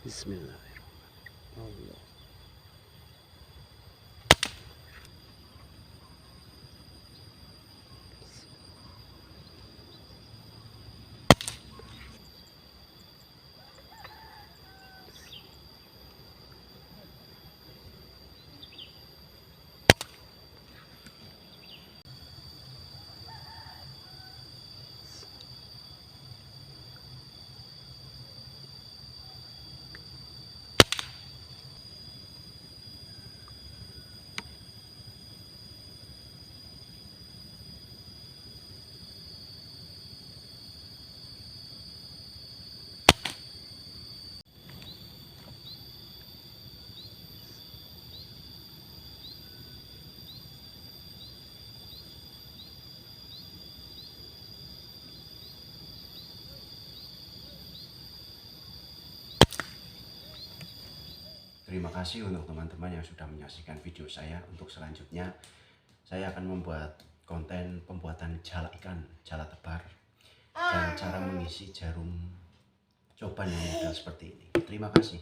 Bismillahirrahmanirrahim. Allah. Terima kasih untuk teman-teman yang sudah menyaksikan video saya. Untuk selanjutnya, saya akan membuat konten pembuatan jala ikan, jala tebar, dan cara mengisi jarum coban yang model seperti ini. Terima kasih.